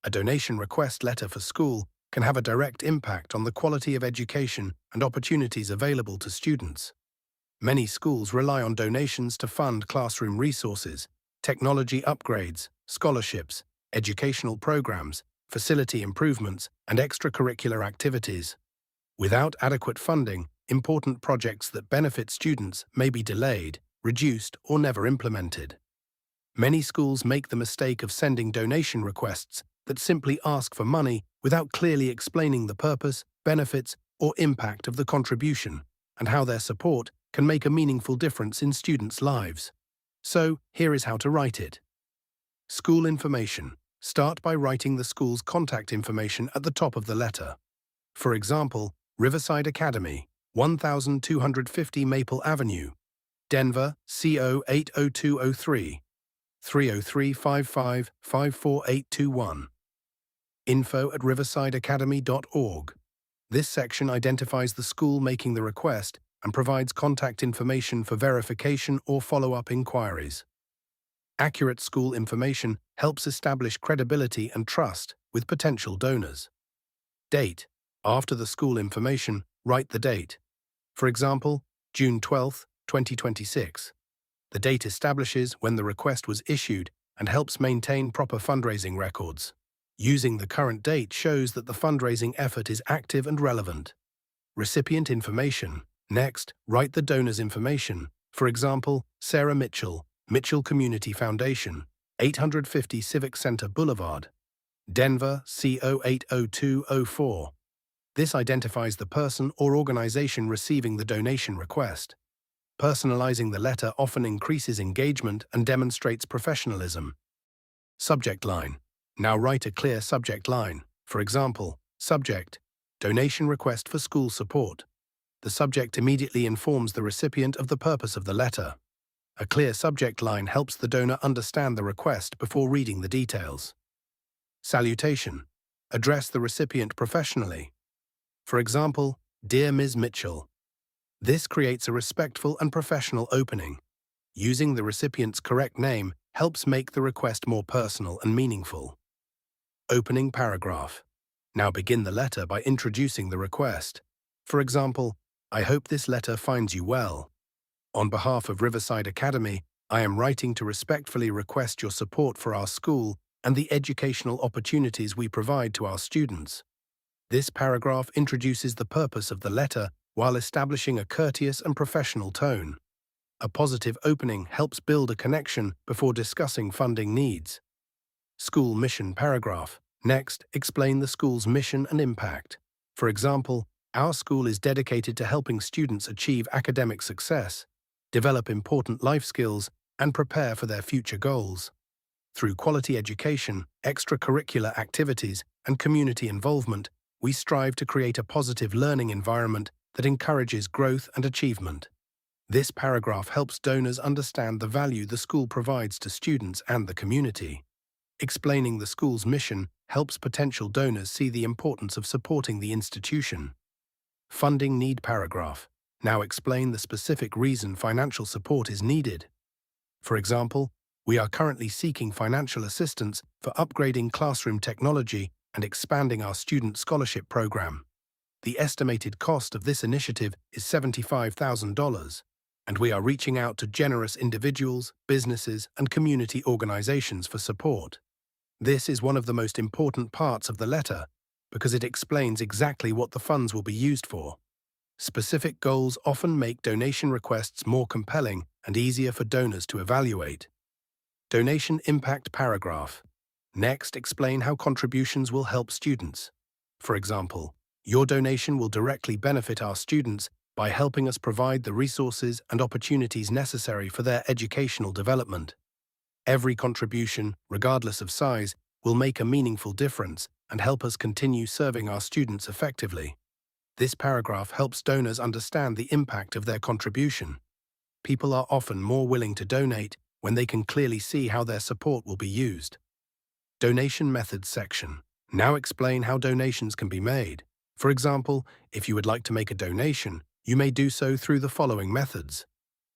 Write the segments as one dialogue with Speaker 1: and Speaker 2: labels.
Speaker 1: A donation request letter for school can have a direct impact on the quality of education and opportunities available to students. Many schools rely on donations to fund classroom resources, technology upgrades, scholarships, educational programs, facility improvements, and extracurricular activities. Without adequate funding, important projects that benefit students may be delayed, reduced, or never implemented. Many schools make the mistake of sending donation requests that simply ask for money without clearly explaining the purpose, benefits, or impact of the contribution, and how their support can make a meaningful difference in students' lives. So, here is how to write it. School information. Start by writing the school's contact information at the top of the letter. For example, Riverside Academy, 1250 Maple Avenue, Denver, CO 80203, 30355-54821. info@riversideacademy.org. This section identifies the school making the request and provides contact information for verification or follow-up inquiries. Accurate school information helps establish credibility and trust with potential donors. Date. After the school information, write the date. For example, June 12, 2026. The date establishes when the request was issued and helps maintain proper fundraising records. Using the current date shows that the fundraising effort is active and relevant. Recipient information. Next, write the donor's information. For example, Sarah Mitchell, Mitchell Community Foundation, 850 Civic Center Boulevard, Denver, CO 80204. This identifies the person or organization receiving the donation request. Personalizing the letter often increases engagement and demonstrates professionalism. Subject line. Now write a clear subject line. For example, subject, donation request for school support. The subject immediately informs the recipient of the purpose of the letter. A clear subject line helps the donor understand the request before reading the details. Salutation. Address the recipient professionally. For example, Dear Ms. Mitchell. This creates a respectful and professional opening. Using the recipient's correct name helps make the request more personal and meaningful. Opening paragraph. Now begin the letter by introducing the request. For example, I hope this letter finds you well. On behalf of Riverside Academy, I am writing to respectfully request your support for our school and the educational opportunities we provide to our students. This paragraph introduces the purpose of the letter while establishing a courteous and professional tone. A positive opening helps build a connection before discussing funding needs. School mission paragraph. Next, explain the school's mission and impact. For example, our school is dedicated to helping students achieve academic success, develop important life skills, and prepare for their future goals. Through quality education, extracurricular activities, and community involvement, we strive to create a positive learning environment that encourages growth and achievement. This paragraph helps donors understand the value the school provides to students and the community. Explaining the school's mission helps potential donors see the importance of supporting the institution. Funding need paragraph. Now explain the specific reason financial support is needed. For example, we are currently seeking financial assistance for upgrading classroom technology and expanding our student scholarship program. The estimated cost of this initiative is $75,000, and we are reaching out to generous individuals, businesses, and community organizations for support. This is one of the most important parts of the letter because it explains exactly what the funds will be used for. Specific goals often make donation requests more compelling and easier for donors to evaluate. Donation impact paragraph. Next, explain how contributions will help students. For example, your donation will directly benefit our students by helping us provide the resources and opportunities necessary for their educational development. Every contribution, regardless of size, will make a meaningful difference and help us continue serving our students effectively. This paragraph helps donors understand the impact of their contribution. People are often more willing to donate when they can clearly see how their support will be used. Donation methods section. Now explain how donations can be made. For example, if you would like to make a donation, you may do so through the following methods.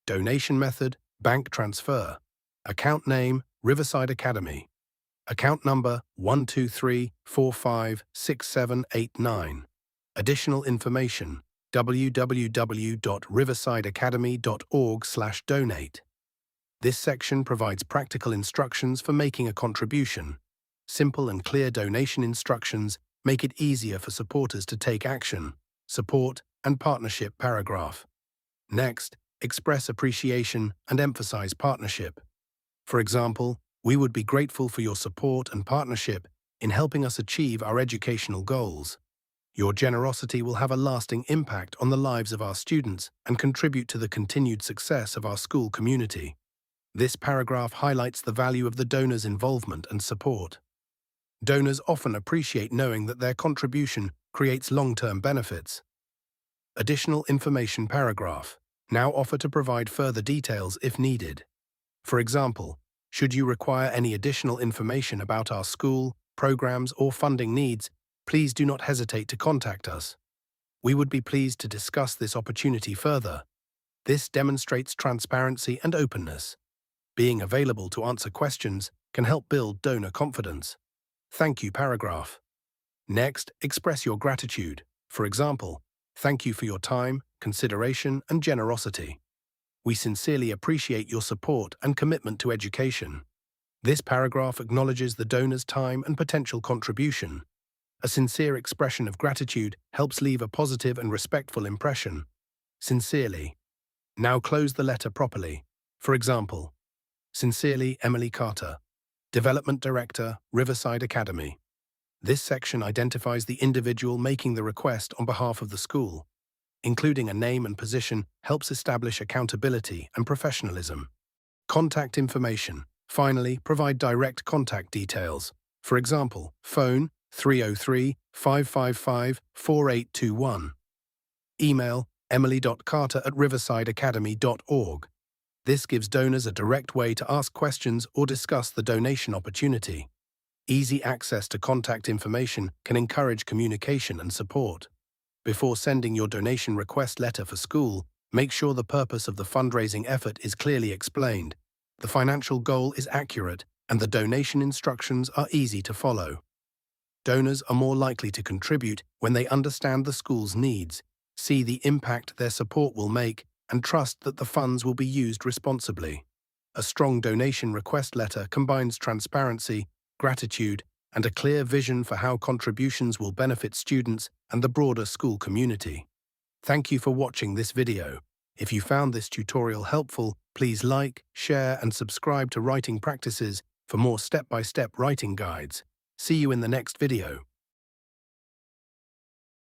Speaker 1: Donation method, bank transfer. Account name, Riverside Academy. Account number 123456789. Additional information: www.riversideacademy.org/donate. This section provides practical instructions for making a contribution. Simple and clear donation instructions make it easier for supporters to take action. Support and partnership paragraph. Next, express appreciation and emphasize partnership. For example, we would be grateful for your support and partnership in helping us achieve our educational goals. Your generosity will have a lasting impact on the lives of our students and contribute to the continued success of our school community. This paragraph highlights the value of the donor's involvement and support. Donors often appreciate knowing that their contribution creates long-term benefits. Additional information paragraph. Now offer to provide further details if needed. For example, should you require any additional information about our school, programs, or funding needs, please do not hesitate to contact us. We would be pleased to discuss this opportunity further. This demonstrates transparency and openness. Being available to answer questions can help build donor confidence. Thank you paragraph. Next, express your gratitude. For example, thank you for your time, consideration, and generosity. We sincerely appreciate your support and commitment to education. This paragraph acknowledges the donor's time and potential contribution. A sincere expression of gratitude helps leave a positive and respectful impression. Sincerely. Now close the letter properly. For example, Sincerely, Emily Carter, Development Director, Riverside Academy. This section identifies the individual making the request on behalf of the school. Including a name and position helps establish accountability and professionalism. Contact information. Finally, provide direct contact details. For example, phone 303-555-4821. Email emily.carter@riversideacademy.org. This gives donors a direct way to ask questions or discuss the donation opportunity. Easy access to contact information can encourage communication and support. Before sending your donation request letter for school, make sure the purpose of the fundraising effort is clearly explained, the financial goal is accurate, and the donation instructions are easy to follow. Donors are more likely to contribute when they understand the school's needs, see the impact their support will make, and trust that the funds will be used responsibly. A strong donation request letter combines transparency, gratitude, and a clear vision for how contributions will benefit students and the broader school community. Thank you for watching this video. If you found this tutorial helpful, please like, share, and subscribe to Writing Practices for more step-by-step writing guides. See you in the next video.